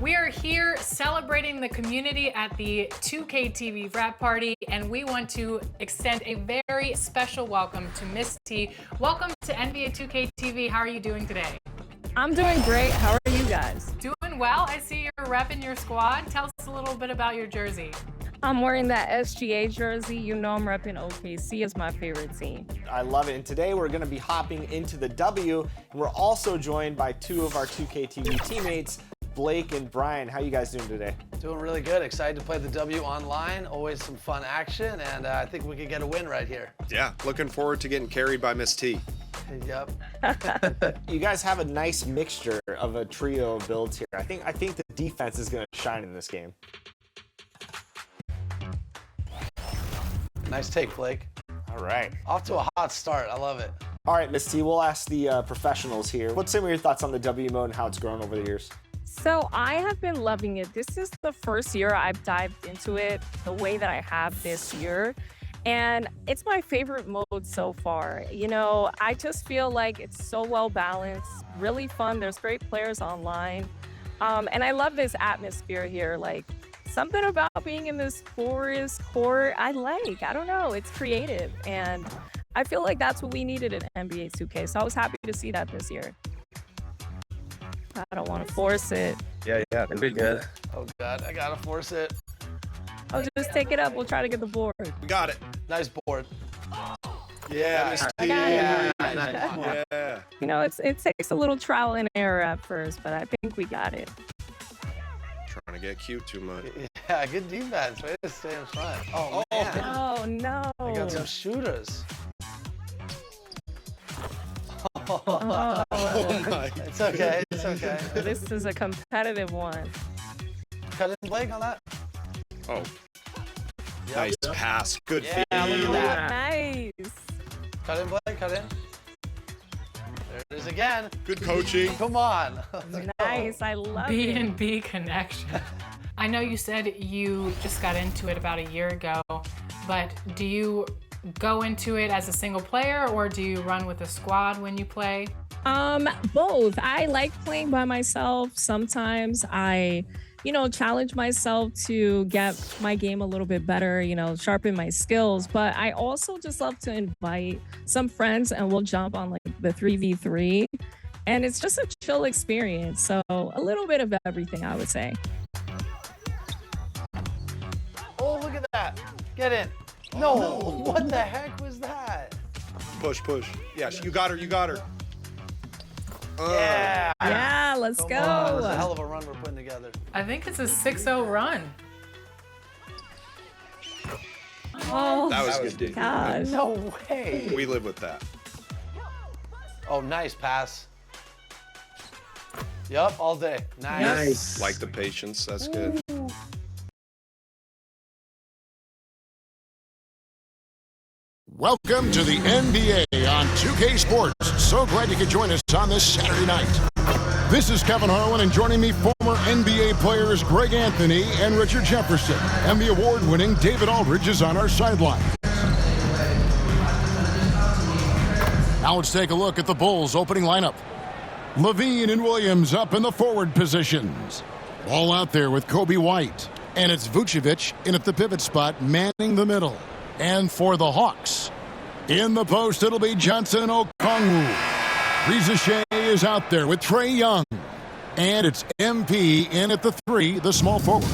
We are here celebrating the community at the 2K TV wrap party, and we want to extend a very special welcome to Miss T. Welcome to NBA 2K TV. How are you doing today? I'm doing great. How are you guys? Doing well. I see you're repping your squad. Tell us a little bit about your jersey. I'm wearing that SGA jersey. You know I'm repping OKC as my favorite team. I love it. And today we're going to be hopping into the W, and we're also joined by two of our 2K TV teammates, Blake and Brian. How you guys doing today? Doing really good. Excited to play the W online. Always some fun action, and I think we could get a win right here. Yeah, looking forward to getting carried by Miss T. Yep. You guys have a nice mixture of a trio of builds here. I think the defense is going to shine in this game. Nice take, Blake. All right. Off to a hot start. I love it. All right, Miss T, we'll ask the professionals here. What's some of your thoughts on the W mode and how it's grown over the years? So I have been loving it. This is the first year I've dived into it the way that I have this year. And it's my favorite mode so far. You know, I just feel like it's so well balanced, really fun. There's great players online. And I love this atmosphere here. Like, something about being in this forest court, I don't know, it's creative. And I feel like that's what we needed in NBA 2K. So I was happy to see that this year. I don't want to force it. Yeah, it'll be good. Oh, God, I got to force it. Oh, just take it up. We'll try to get the board. We got it. Nice board. Yeah, Miss T. Yeah. Yeah. You know, it takes a little trial and error at first, but I think we got it. Trying to get cute too much. Yeah, good defense. Way to stay in front. Oh, man. Oh, no. I got some shooters. Oh, Oh my. It's okay. It's okay. this is a competitive one. Cut in, Blake, on that. Oh, Yep. nice pass. Good Yeah, feed. look at that. Nice. Cut in, Blake. Cut in. There it is again. Good coaching. Come on. Let's go. Nice. I love it. B&B connection. I know you said you just got into it about a year ago, but do you go into it as a single player or do you run with a squad when you play? Both. I like playing by myself. Sometimes I, challenge myself to get my game a little bit better, sharpen my skills. But I also just love to invite some friends and we'll jump on like the 3v3. And it's just a chill experience. So a little bit of everything, I would say. Oh, look at that. Get in. No. What the heck was that? Push. Yes, you got her. Yeah. Yeah, let's Come go. on. That's a hell of a run we're putting together. I think it's a 6-0 run. Oh, That was good. gosh. No way. We live with that. Oh, nice pass. Yup, all day. Nice. Like the patience. That's good. Welcome to the NBA on 2K Sports. So glad you could join us on this Saturday night. This is Kevin Harlan, and joining me, former NBA players Greg Anthony and Richard Jefferson. And the award-winning David Aldridge is on our sideline. Now let's take a look at the Bulls' opening lineup. Levine and Williams up in the forward positions. Ball out there with Kobe White. And it's Vucevic in at the pivot spot, manning the middle. And for the Hawks, in the post, it'll be Johnson Okongwu. Reza Shea is out there with Trae Young. And it's MP in at the 3, the small forward.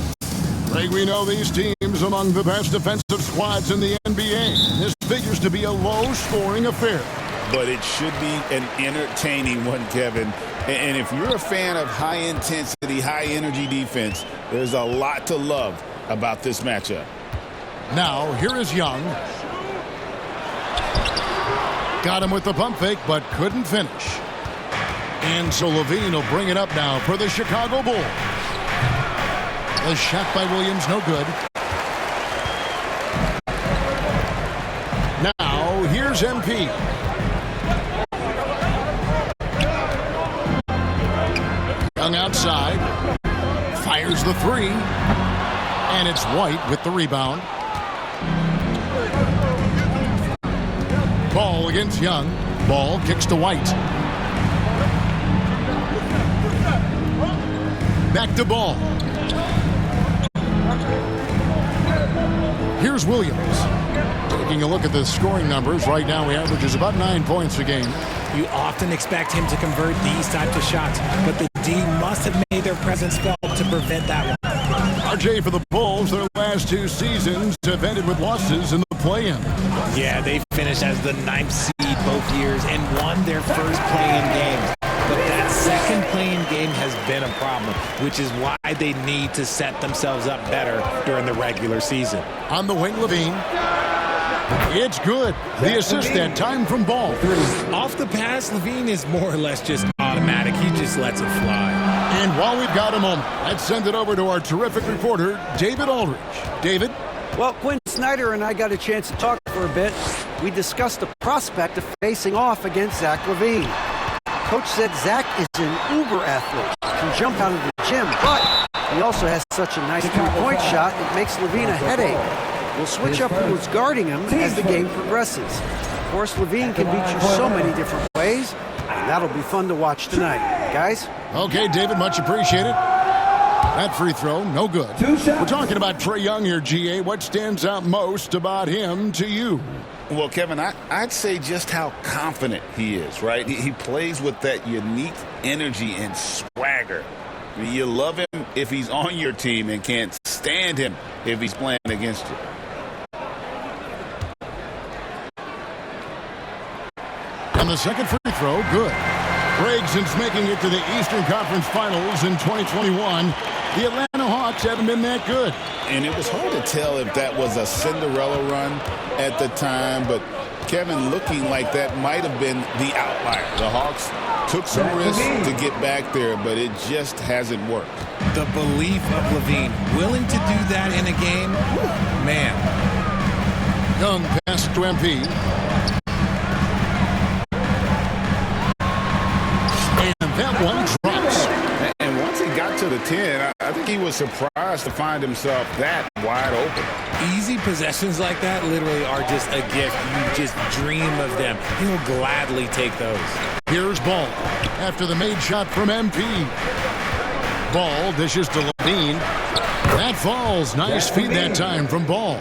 Greg, we know these teams among the best defensive squads in the NBA. This figures to be a low-scoring affair. But it should be an entertaining one, Kevin. And if you're a fan of high-intensity, high-energy defense, there's a lot to love about this matchup. Now, here is Young. Got him with the pump fake, but couldn't finish. And so Levine will bring it up now for the Chicago Bulls. The shot by Williams, no good. Now, here's MP. Young outside. Fires the 3. And it's White with the rebound. Ball against Young. Ball kicks to White. Back to Ball. Here's Williams. Taking a look at the scoring numbers, right now he averages about 9 points a game. You often expect him to convert these types of shots, but the D must have made their presence felt to prevent that one. RJ for the Bulls, their last 2 seasons have ended with losses in the play-in. Yeah, they finished as the 9th seed both years and won their first play-in games. But that second play-in game has been a problem, which is why they need to set themselves up better during the regular season. On the wing, Levine. It's good. The assist that time from Ball. Off the pass, Levine is more or less just automatic. He just lets it fly. And while we've got a moment, let's send it over to our terrific reporter, David Aldridge. David? Well, Quinn Snyder and I got a chance to talk for a bit. We discussed the prospect of facing off against Zach LaVine. Coach said Zach is an uber athlete, can jump out of the gym, but he also has such a nice three-point shot it makes LaVine a headache. We'll switch up who's guarding him as the game progresses. Of course, LaVine can beat you so many different ways, and that'll be fun to watch tonight. Guys? Okay, David, much appreciated. That free throw, no good. We're talking about Trae Young here, GA. What stands out most about him to you? Well, Kevin, I'd say just how confident he is, right? He plays with that unique energy and swagger. You love him if he's on your team and can't stand him if he's playing against you. And the second free throw, good. Greg, since making it to the Eastern Conference Finals in 2021, the Atlanta Hawks haven't been that good. And it was hard to tell if that was a Cinderella run at the time, but Kevin, looking like that might have been the outlier. The Hawks took some risks to get back there, but it just hasn't worked. The belief of LaVine, willing to do that in a game, man. Young pass to MP. And that one drops. And once he got to the 10, I think he was surprised to find himself that wide open. Easy possessions like that literally are just a gift. You just dream of them. He'll gladly take those. Here's Ball after the made shot from MP. Ball dishes to LaVine. That falls. Nice feed that time from Ball.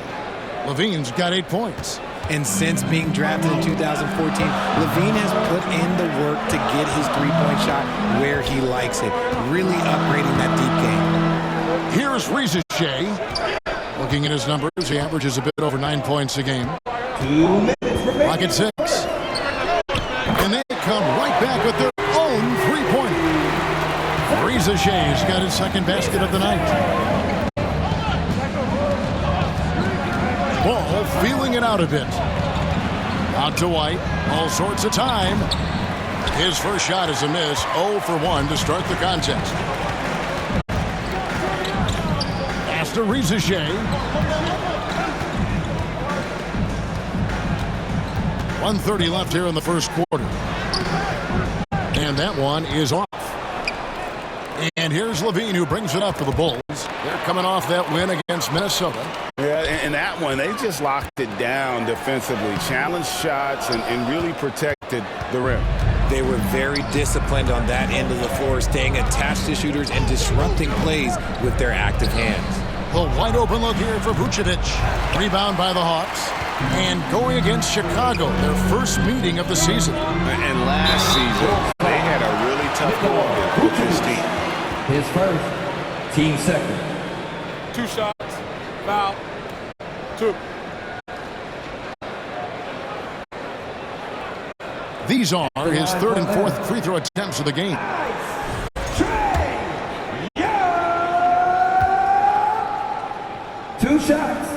LaVine's got 8 points. And since being drafted in 2014, LaVine has put in the work to get his three-point shot where he likes it, really upgrading that deep game. Here's Reza Shea. Looking at his numbers, he averages a bit over 9 points a game. Clock at 6. And they come right back with their own three-pointer. Reza Shea's got his second basket of the night. Ball feeling it out a bit. Out to White. All sorts of time. His first shot is a miss. 0 for 1 to start the contest. Pass to Reza Shea. 1:30 left here in the first quarter. And that one is off. And here's LaVine, who brings it up for the Bulls. They're coming off that win against Minnesota. Yeah, and that one, they just locked it down defensively, challenged shots, and really protected the rim. They were very disciplined on that end of the floor, staying attached to shooters and disrupting plays with their active hands. A wide open look here for Vucevic. Rebound by the Hawks. And going against Chicago, their first meeting of the season. And last season, they had a really tough go of it with this team. His first, team second. 2 shots, foul, 2. These are his third and fourth free throw attempts of the game. Trae Young! 2 shots.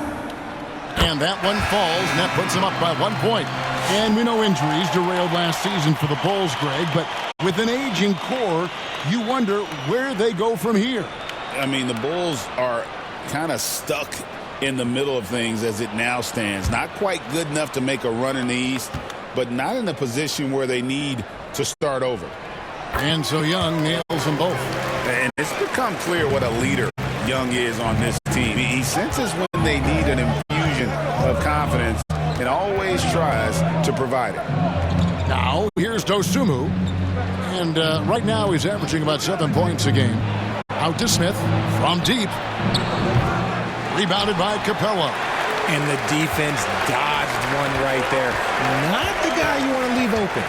And that one falls, and that puts him up by 1 point. And we know injuries derailed last season for the Bulls, Greg, but with an aging core, you wonder where they go from here. I mean, the Bulls are kind of stuck in the middle of things as it now stands. Not quite good enough to make a run in the East, but not in a position where they need to start over. And so Young nails them both. And it's become clear what a leader Young is on this team. He senses when they need an infusion of confidence and always tries to provide it. Now, here's Dosunmu. And right now he's averaging about 7 points a game. Out to Smith from deep. Rebounded by Capella. And the defense dodged one right there. Not the guy you want to leave open.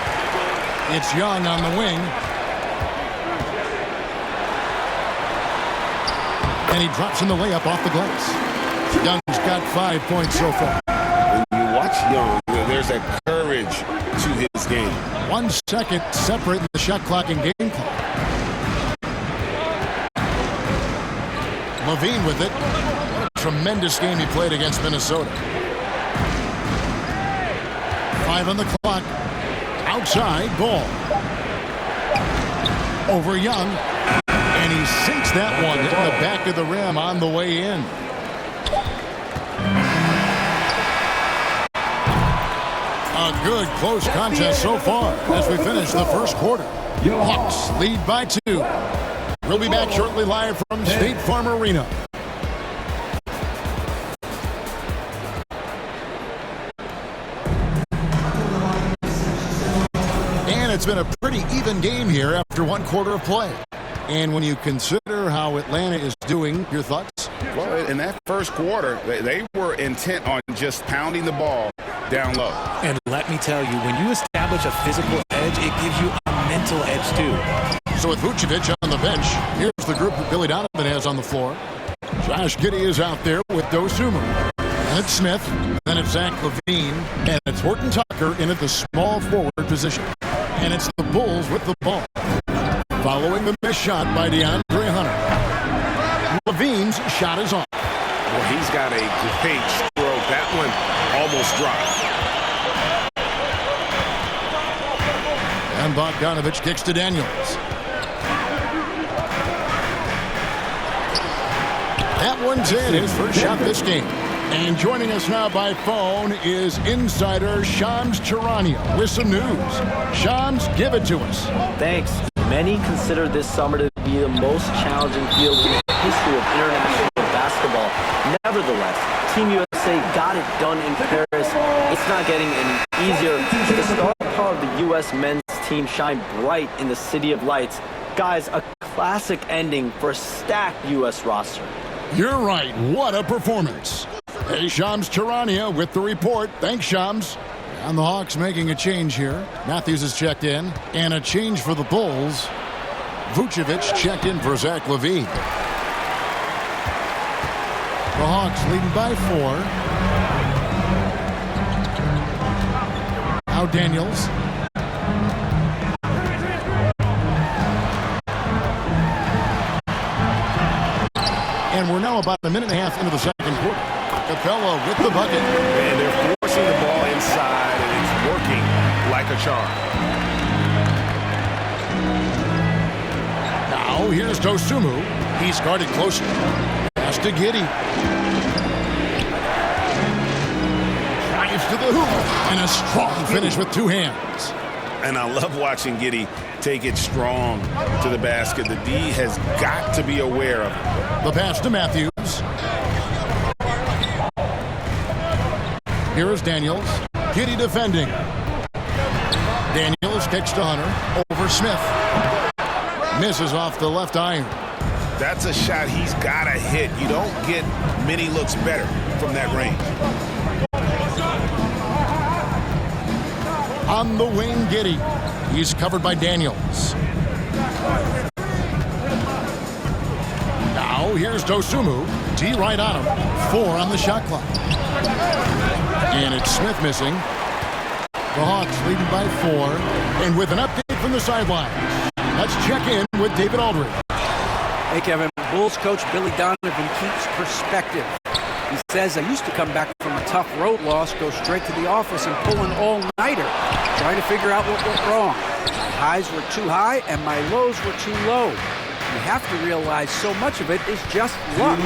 It's Young on the wing. And he drops in the layup off the glass. Young's got 5 points so far. When you watch Young, there's a courage to his game. 1 second separating the shot clock and game clock. Levine with it. What a tremendous game he played against Minnesota. 5 on the clock. Outside, Ball. Over Young. And he sinks that one in the back of the rim on the way in. A good close contest so far as we finish the first quarter. Hawks lead by 2. We'll be back shortly live from State Farm Arena. And it's been a pretty even game here after 1 quarter of play. And when you consider how Atlanta is doing, your thoughts? Well, in that first quarter, they were intent on just pounding the ball down low. And let me tell you, when you establish a physical edge, it gives you a mental edge too. So with Vucevic on the bench, here's the group that Billy Donovan has on the floor. Josh Giddey is out there with Dosunmu. And it's Smith, then it's Zach LaVine, and it's Horton Tucker in at the small forward position. And it's the Bulls with the ball. Following the missed shot by DeAndre Hunter. LaVine's shot is off. Well, he's got a great stroke. That one almost dropped. And Bogdanovich kicks to Daniels. That one's in, his first shot this game. And joining us now by phone is insider Shams Charania with some news. Shams, give it to us. Thanks. Many consider this summer to be the most challenging field in the history of international basketball. Nevertheless, Team USA got it done in Paris. It's not getting any easier. The star power of the U.S. men's team shine bright in the City of Lights. Guys, a classic ending for a stacked U.S. roster. You're right. What a performance. Hey, Shams Charania with the report. Thanks, Shams. And the Hawks making a change here. Matthews is checked in. And a change for the Bulls. Vucevic checked in for Zach LaVine. The Hawks leading by 4. Now Daniels. And we're now about a minute and a half into the second quarter. Capella with the bucket. And they're forcing the ball inside, and it's working like a charm. Now here's Dosunmu. He's guarded closer. Pass to Giddey. Drives to the hoop. And a strong finish with 2 hands. And I love watching Giddey take it strong to the basket. The D has got to be aware of it. The pass to Matthews. Here is Daniels. Giddey defending. Daniels kicks to Hunter. Over Smith. Misses off the left iron. That's a shot he's got to hit. You don't get many looks better from that range. On the wing, Giddey. He's covered by Daniels. Now here's Dosunmu. D right on him. 4 on the shot clock. And it's Smith missing. The Hawks leading by 4. And with an update from the sideline, let's check in with David Aldridge. Hey, Kevin. Bulls coach Billy Donovan keeps perspective. He says, I used to come back from a tough road loss, go straight to the office and pull an all-nighter, trying to figure out what went wrong. My highs were too high and my lows were too low. You have to realize so much of it is just luck.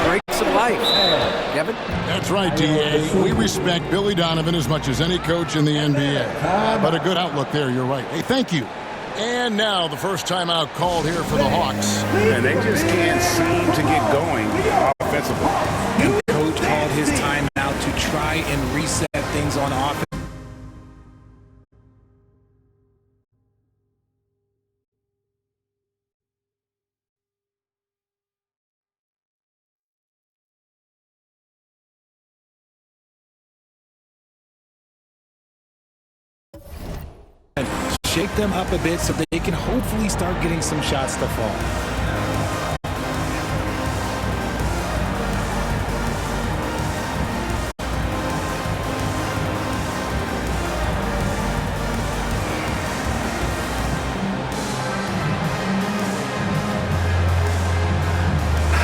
Breaks of life. Kevin? That's right, D.A. We respect Billy Donovan as much as any coach in the NBA. But a good outlook there, you're right. Hey, thank you. And now the first timeout called here for the Hawks. And they just can't seem to get going offensively. And coach called his timeout to try and reset things on offense. shake them up a bit so they can hopefully start getting some shots to fall.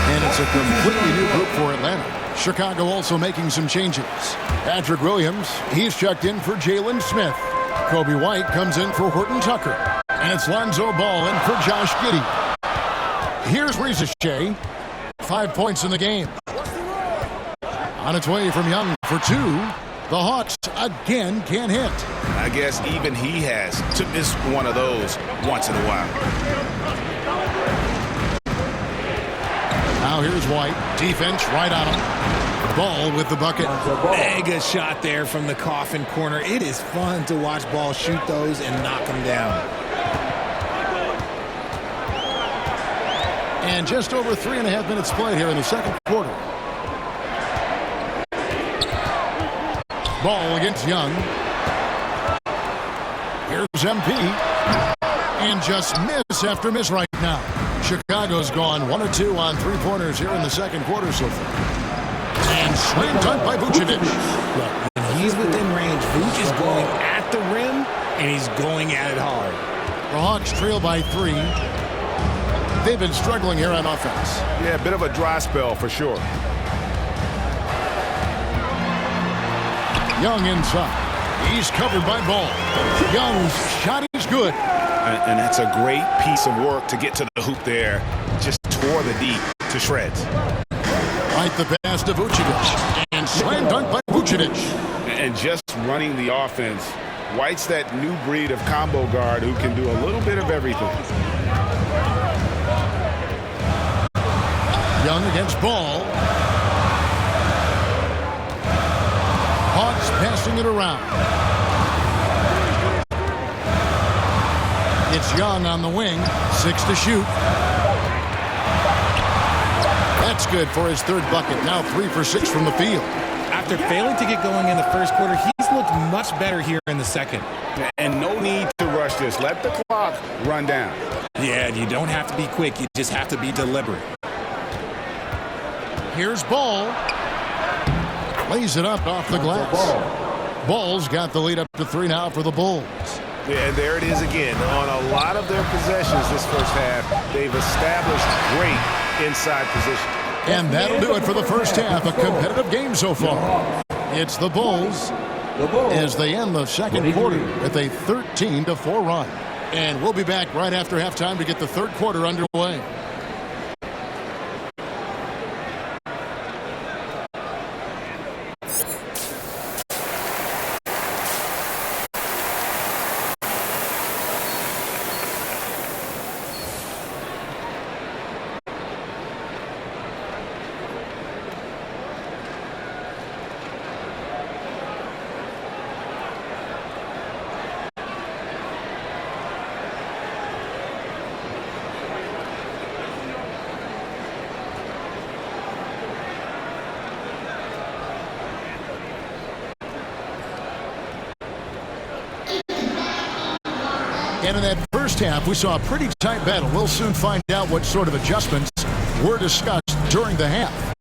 And it's a completely new group for Atlanta. Chicago also making some changes. Patrick Williams, he's checked in for Jalen Smith. Kobe White comes in for Horton Tucker. And it's Lonzo Ball in for Josh Giddey. Here's Risa Shea. 5 points in the game. On its way from Young for 2. The Hawks again can't hit. I guess even he has to miss one of those once in a while. Now here's White. Defense right on him. Ball with the bucket. Mega shot there from the coffin corner. It is fun to watch Ball shoot those and knock them down. And just over 3.5 minutes played here in the second quarter. Ball against Young. Here's MP. And just miss after miss right now. Chicago's gone 1 of 2 on 3-pointers here in the second quarter so far. And slam dunk by Vucevic. When he's within range, Vuce is going at the rim, and he's going at it hard. The Hawks trail by 3. They've been struggling here on offense. Yeah, a bit of a dry spell for sure. Young inside. He's covered by Ball. Young's shot is good. And that's a great piece of work to get to the hoop there. Just tore the deep to shreds. Right the pass to Vucevic. And slam dunk by Vucevic. And just running the offense. White's that new breed of combo guard who can do a little bit of everything. Young against Ball. Hawks passing it around. It's Young on the wing. 6 to shoot. That's good for his third bucket. Now 3 for 6 from the field. After failing to get going in the first quarter, he's looked much better here in the second. And no need to rush this. Let the clock run down. Yeah, you don't have to be quick. You just have to be deliberate. Here's Ball. Lays it up off the glass. Ball's got the lead up to 3 now for the Bulls. Yeah, and there it is again. On a lot of their possessions this first half, they've established great inside position. And that'll do it for the first half. A competitive game so far. It's the Bulls as they end the second quarter with a 13-4 run. And we'll be back right after halftime to get the third quarter underway. And in that first half, we saw a pretty tight battle. We'll soon find out what sort of adjustments were discussed during the half.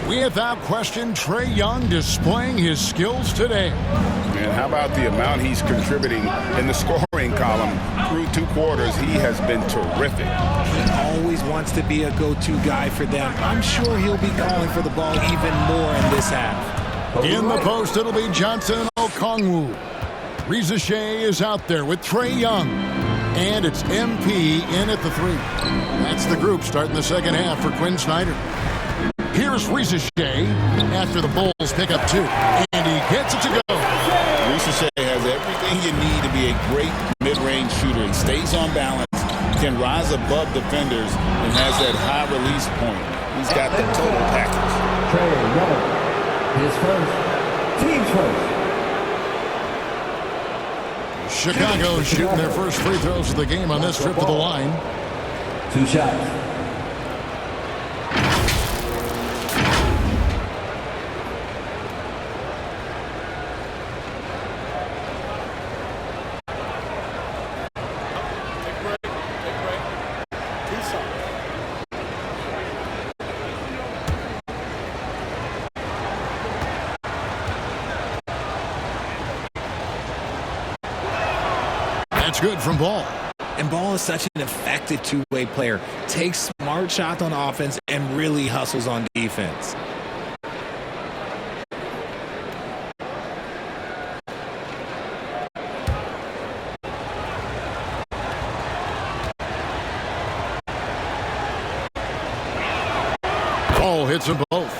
Without question, Trae Young displaying his skills today. And how about the amount he's contributing in the scoring column through 2 quarters? He has been terrific. He always wants to be a go-to guy for them. I'm sure he'll be calling for the ball even more in this half. In the post, it'll be Johnson and Okongwu. Risa Shea is out there with Trae Young. And it's MP in at the 3. That's the group starting the second half for Quinn Snyder. Here's Risa Shea after the Bulls pick up 2. And he gets it to go. Risa Shea has everything you need to be a great mid-range shooter. He stays on balance, can rise above defenders, and has that high release point. He's got the total package. Trae Young, his first, team's first. Chicago shooting their first free throws of the game on this trip to the line. 2 shots. That's good from Ball. And Ball is such an effective two-way player. Takes smart shots on offense and really hustles on defense. Ball hits them both.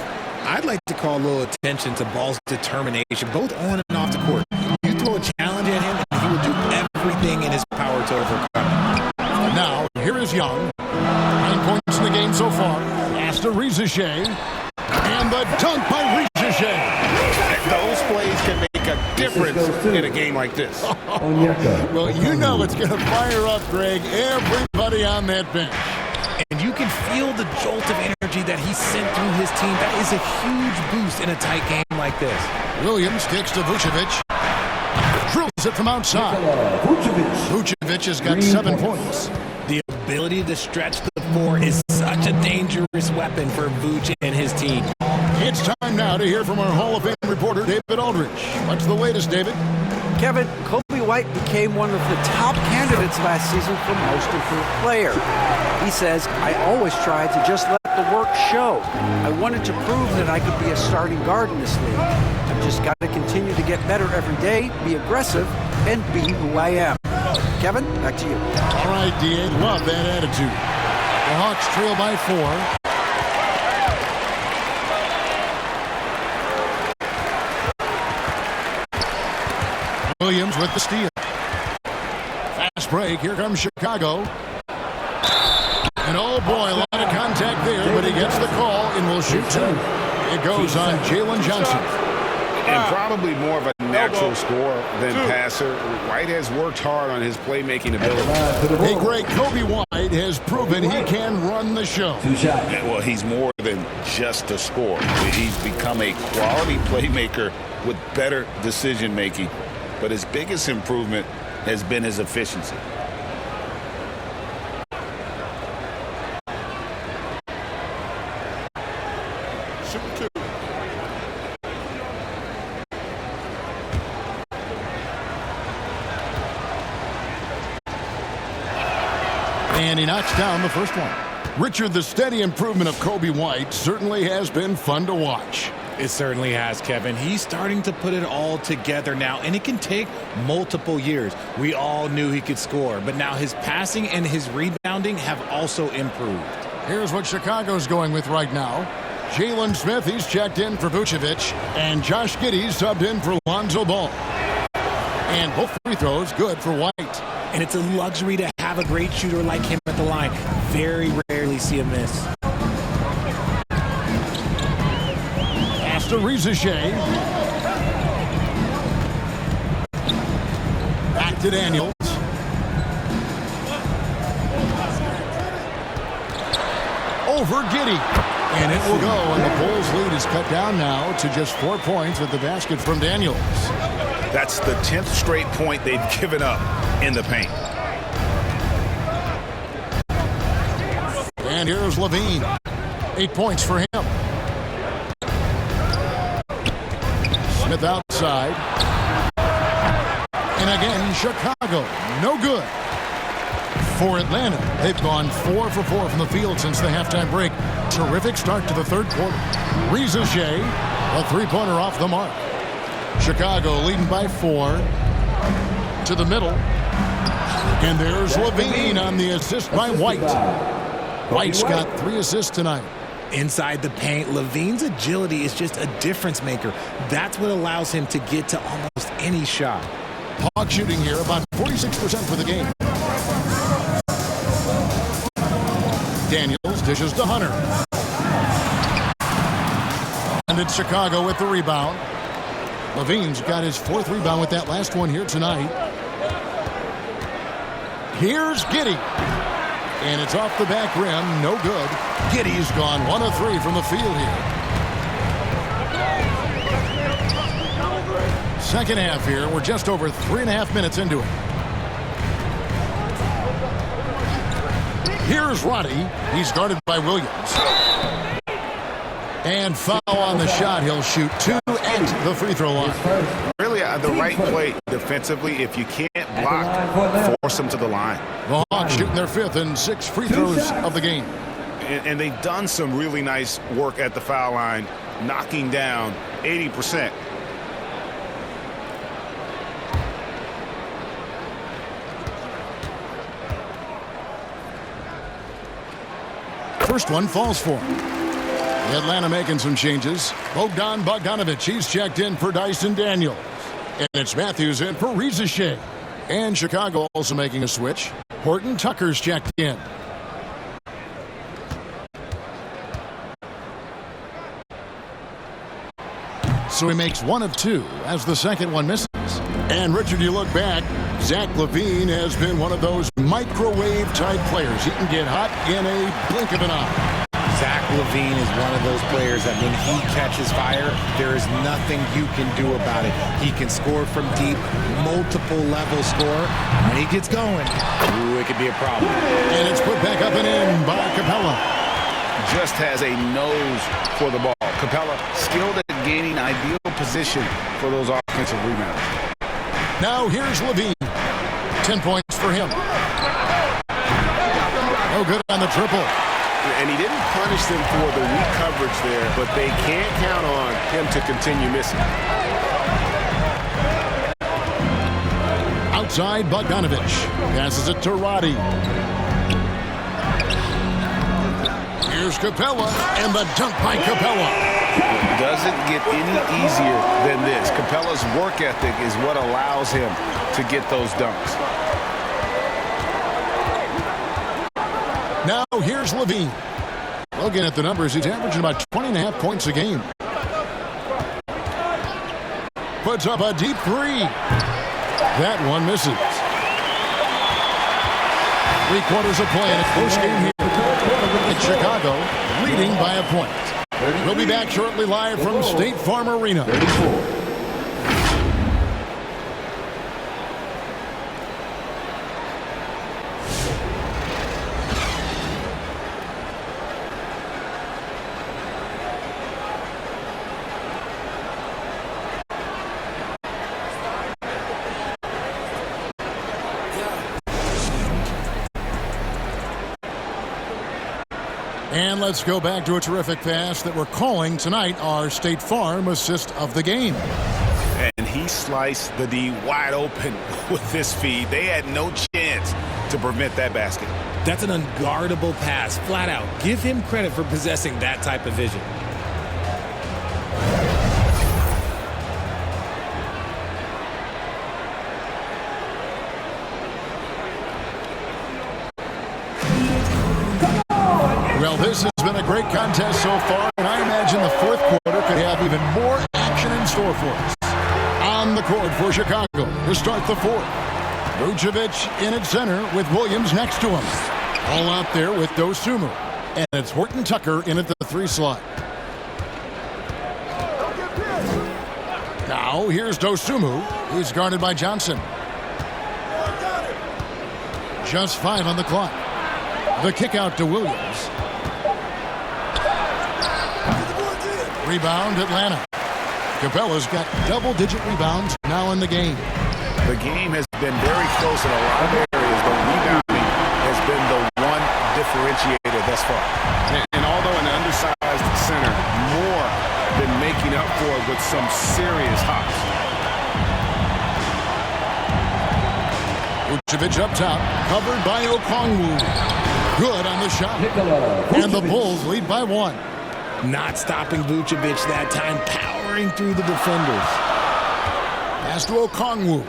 I'd like to call a little attention to Ball's determination, both on and off the court. You throw a challenge at him, and he will do everything in his power to overcome it. Now, here is Young. 9 points in the game so far. Pass to Rizachet. And the dunk by Rizachet. Those plays can make a difference in a game like this. Well, you know it's going to fire up, Greg, everybody on that bench. And you can feel the jolt of energy that he sent through his team. That is a huge boost in a tight game like this. Williams kicks to Vucevic. Drills it from outside. Vucevic has got 7 points. The ability to stretch the floor is such a dangerous weapon for Vuce and his team. It's time now to hear from our Hall of Fame reporter, David Aldridge. What's the latest, David? Kevin, Kobe White became one of the top candidates last season for Most Improved Player. He says, I always tried to just let the work show. I wanted to prove that I could be a starting guard in this league. I've just got to continue to get better every day, be aggressive, and be who I am. Kevin, back to you. All right, D.A., love that attitude. The Hawks trail by 4. Williams with the steal. Fast break. Here comes Chicago. And oh boy, a lot of contact there, but he gets the call and will shoot 2. It goes on Jalen Johnson. And probably more of a natural scorer than passer. White has worked hard on his playmaking ability. A great Kobe White has proven he can run the show. Yeah, well, he's more than just a scorer. He's become a quality playmaker with better decision making. But his biggest improvement has been his efficiency. And he knocks down the first one. Richard, the steady improvement of Kobe White certainly has been fun to watch. It certainly has, Kevin. He's starting to put it all together now, and it can take multiple years. We all knew he could score, but now his passing and his rebounding have also improved. Here's what Chicago's going with right now. Jalen Smith, he's checked in for Vucevic, and Josh Giddey's subbed in for Lonzo Ball. And both free throws good for White. And it's a luxury to have a great shooter like him at the line. Very rarely see a miss. To Rizachet. Back to Daniels. Over Giddey. And it will go, and the Bulls lead is cut down now to just 4 points with the basket from Daniels. That's the 10th straight point they've given up in the paint. And here's Levine. 8 points for him. Smith outside. And again, Chicago. No good. For Atlanta, they've gone 4 for 4 from the field since the halftime break. Terrific start to the third quarter. Rizachet, a three-pointer off the mark. Chicago leading by 4 to the middle. And there's Levine on the assist by White. White's got 3 assists tonight. Inside the paint, Levine's agility is just a difference maker. That's what allows him to get to almost any shot. Hawk shooting here about 46% for the game. Daniels dishes to Hunter. And it's Chicago with the rebound. Levine's got his 4th rebound with that last one here tonight. Here's Giddey. And it's off the back rim, no good. Giddey's gone 1 of 3 from the field here. Second half here, we're just over 3.5 minutes into it. Here's Roddy. He's guarded by Williams. And foul on the shot. He'll shoot 2 at the free throw line. Really Yeah, the right play defensively. If you can't block, force them to the line. The Hawks shooting their 5th and 6 free throws of the game. And they've done some really nice work at the foul line, knocking down 80%. First one falls for him. Atlanta making some changes. Bogdan Bogdanovic, he's checked in for Dyson Daniels. And it's Matthews in for Reza Shea. And Chicago also making a switch. Horton Tucker's checked in. So he makes 1 of 2 as the second one misses. And Richard, you look back, Zach LaVine has been one of those microwave-type players. He can get hot in a blink of an eye. Zach LaVine is one of those players that when he catches fire, there is nothing you can do about it. He can score from deep, multiple level score. When he gets going, ooh, it could be a problem. And it's put back up and in by Capella. Just has a nose for the ball. Capella skilled at gaining ideal position for those offensive rebounds. Now here's LaVine. 10 points for him. No good on the triple. And he didn't punish them for the weak coverage there, but they can't count on him to continue missing. Outside, Bogdanovic passes it to Roddy. Here's Capella, and the dunk by Capella. It doesn't get any easier than this. Capella's work ethic is what allows him to get those dunks. Now here's LaVine. Looking at the numbers, he's averaging about 20.5 points a game. Puts up a deep 3. That one misses. 3 quarters of play in a close game here in Chicago, leading by a point. We'll be back shortly live from State Farm Arena. 34. And let's go back to a terrific pass that we're calling tonight our State Farm assist of the game. And he sliced the D wide open with this feed. They had no chance to prevent that basket. That's an unguardable pass, flat out. Give him credit for possessing that type of vision. Well, this has been a great contest so far, and I imagine the fourth quarter could have even more action in store for us. On the court for Chicago to start the fourth. Vucevic in at center with Williams next to him. All out there with Dosunmu. And it's Horton Tucker in at the 3 slot. Now here's Dosunmu. He's guarded by Johnson. Just 5 on the clock. The kick out to Williams. Rebound, Atlanta. Capella's got double-digit rebounds now in the game. The game has been very close in a lot of areas, but rebounding has been the one differentiator thus far. And although an undersized center, more than making up for it with some serious hops. Vucevic up top, covered by Okongwu. Good on the shot. And the Bulls lead by 1. Not stopping Vucevic that time, powering through the defenders. Pass to Okongwu.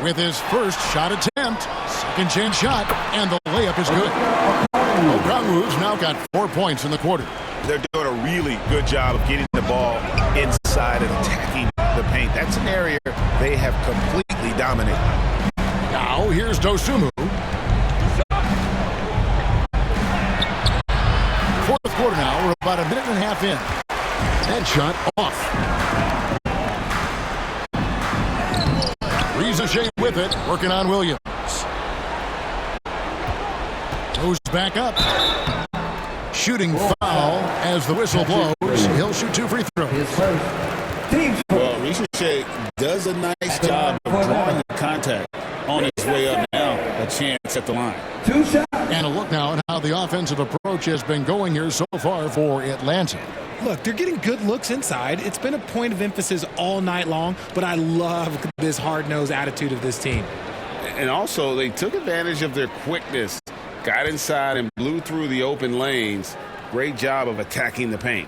With his first shot attempt, second chance shot, and the layup is good. Okongwu's now got 4 points in the quarter. They're doing a really good job of getting the ball inside and attacking the paint. That's an area they have completely dominated. Now here's Dosunmu. Fourth quarter now. We're about a minute and a half in. That shot off. Reza Shea with it, working on Williams. Goes back up. Shooting foul as the whistle blows. He'll shoot 2 free throws. Well, Ricochet does a nice job of drawing the contact on his way up now. A chance at the line. And a look now at how the offensive approach has been going here so far for Atlanta. Look, they're getting good looks inside. It's been a point of emphasis all night long, but I love this hard-nosed attitude of this team. And also, they took advantage of their quickness, got inside and blew through the open lanes. Great job of attacking the paint.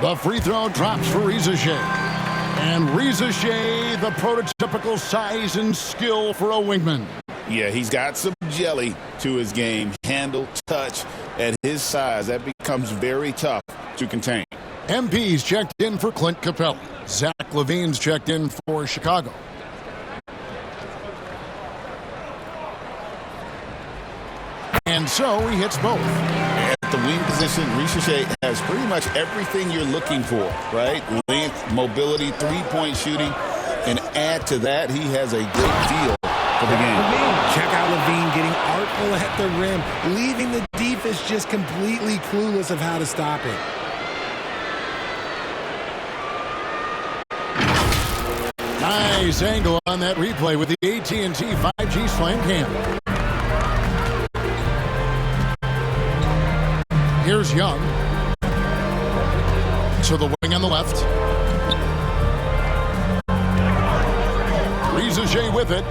The free throw drops for Ricochet. And Ricochet, the prototypical size and skill for a wingman. Yeah, he's got some jelly to his game. Handle, touch. At his size, that becomes very tough to contain. MP's checked in for Clint Capella. Zach LaVine's checked in for Chicago. And so he hits both. At the wing position, Ricochet has pretty much everything you're looking for, right? Length, mobility, three-point shooting. And add to that, he has a good feel for the game. Check out LaVine getting artful at the rim, leaving the defense just completely clueless of how to stop it. Nice angle on that replay with the AT&T 5G Slam Cam. Here's Young. To the wing on the left. Ricochet with it.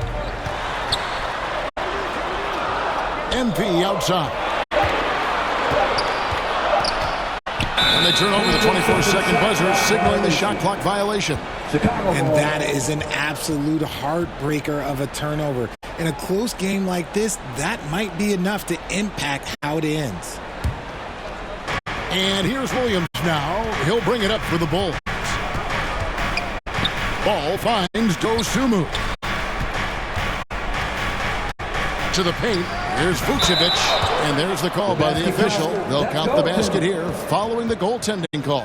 MP outside. And they turn over the 24-second buzzer, signaling the shot clock violation. And that is an absolute heartbreaker of a turnover. In a close game like this, that might be enough to impact how it ends. And here's Williams now. He'll bring it up for the Bulls. Ball finds Dosunmu. To the paint. Here's Vucevic. And there's the call by the official. They'll count the basket here following the goaltending call.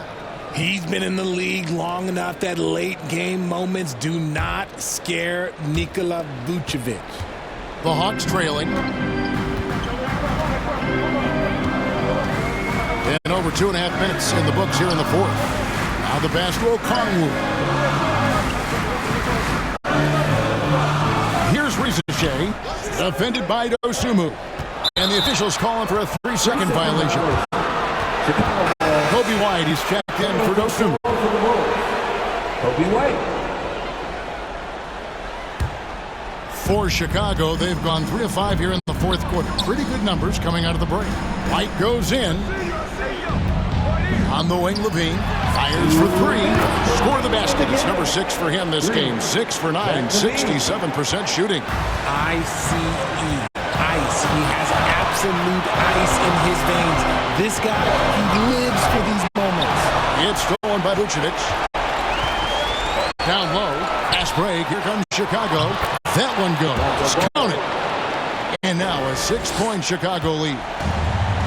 He's been in the league long enough that late game moments do not scare Nikola Vucevic. The Hawks trailing. And over 2.5 minutes in the books here in the fourth. Now the basket, Okongwu. Here's Ricochet, defended by Dosunmu. And the officials calling for a 3-second violation. Kobe White, he's checked in for Dosunmu. Kobe White. For Chicago, they've gone 3 of 5 here in the fourth quarter. Pretty good numbers coming out of the break. White goes in. On the wing, LaVine fires for 3. Score the basket. It's number 6 for him this game. 6 for 9, 67% shooting. ICE. Ice. He has absolute ice in his veins. This guy, he lives for these moments. It's stolen by Vucevic. Down low. Fast break. Here comes Chicago. That one goes. Count it. And now a 6-point Chicago lead.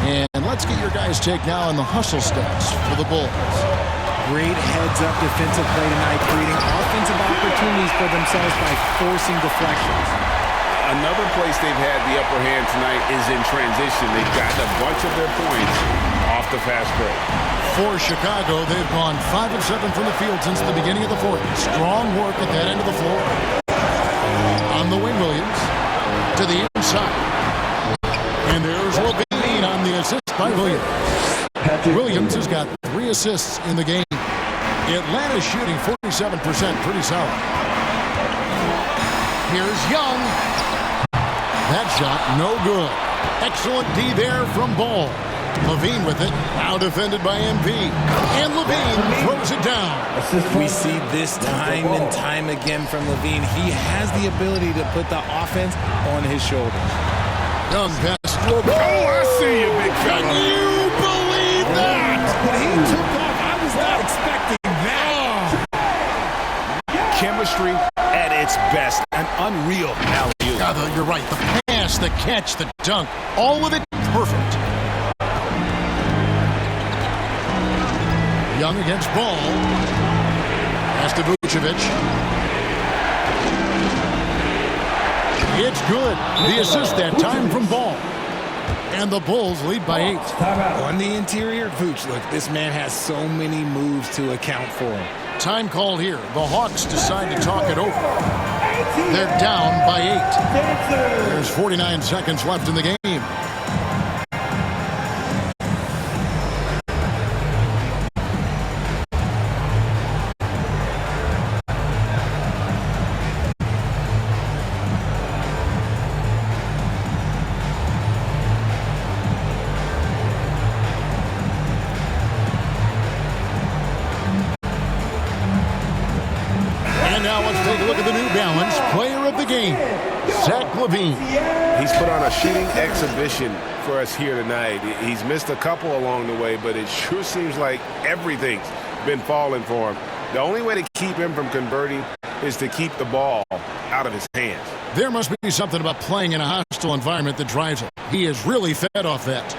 And let's get your guys' take now on the hustle stats for the Bulls. Great heads-up defensive play tonight, creating offensive opportunities for themselves by forcing deflections. Another place they've had the upper hand tonight is in transition. They've gotten a bunch of their points off the fast break. For Chicago, they've gone 5 of 7 from the field since the beginning of the fourth. Strong work at that end of the floor. On the wing, Williams to the inside. And there's LaVine on the assist by Williams. Williams has got 3 assists in the game. Atlanta's shooting 47%, pretty solid. Here's Young. That shot, no good. Excellent D there from Ball. LaVine with it, now defended by MP. And LaVine throws it down. We see this time and time again from LaVine. He has the ability to put the offense on his shoulders. Young pass. Oh, I see you, big fella. Can you believe that? When he took off, I was not expecting that. Chemistry at its best. An unreal alley-oop. Yeah, you're right. The pass, the catch, the dunk, all of it perfect. Young against Ball. Pass to Vucevic. It's good. The assist that time from Ball. And the Bulls lead by 8. On the interior, Vooch, look, this man has so many moves to account for. Time called here. The Hawks decide to talk it over. They're down by 8. There's 49 seconds left in the game. Now let's take a look at the New Balance player of the game, Zach LaVine. He's put on a shooting exhibition for us here tonight. He's missed a couple along the way, but it sure seems like everything's been falling for him. The only way to keep him from converting is to keep the ball out of his hands. There must be something about playing in a hostile environment that drives him. He is really fed off that.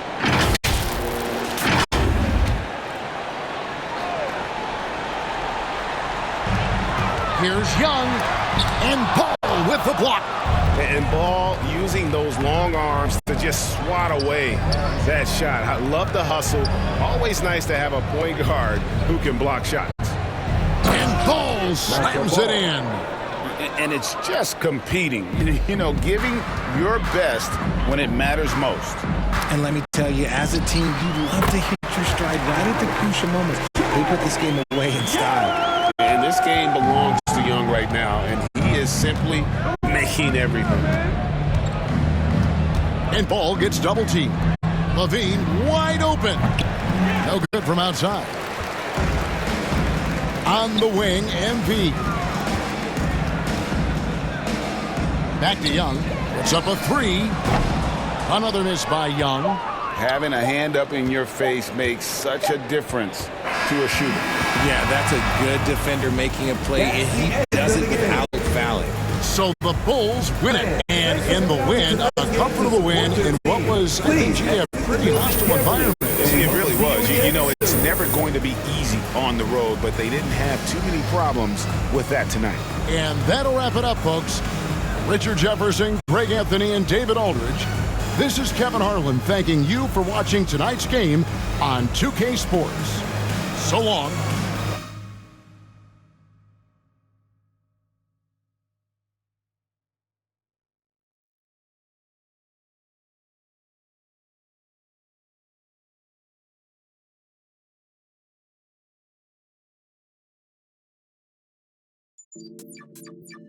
Here's Young, and Ball with the block. And Ball using those long arms to just swat away that shot. I love the hustle. Always nice to have a point guard who can block shots. And Ball slams it in. And it's just competing, you know, giving your best when it matters most. And let me tell you, as a team, you love to hit your stride right at the crucial moments. They put this game away in style. And this game belongs to Young right now, and he is simply making everything. And Ball gets double teamed. LaVine wide open. No good from outside. On the wing, MV. Back to Young. Puts up a 3. Another miss by Young. Having a hand up in your face makes such a difference to a shooter. Yeah, that's a good defender making a play, and he does it without fouling. So the Bulls win it, and in the win, a comfortable win in what was, I think, a pretty hostile environment. It really was. You know, it's never going to be easy on the road, but they didn't have too many problems with that tonight. And that'll wrap it up, folks. Richard Jefferson, Greg Anthony, and David Aldridge. This is Kevin Harlan thanking you for watching tonight's game on 2K Sports. So long. Thank you.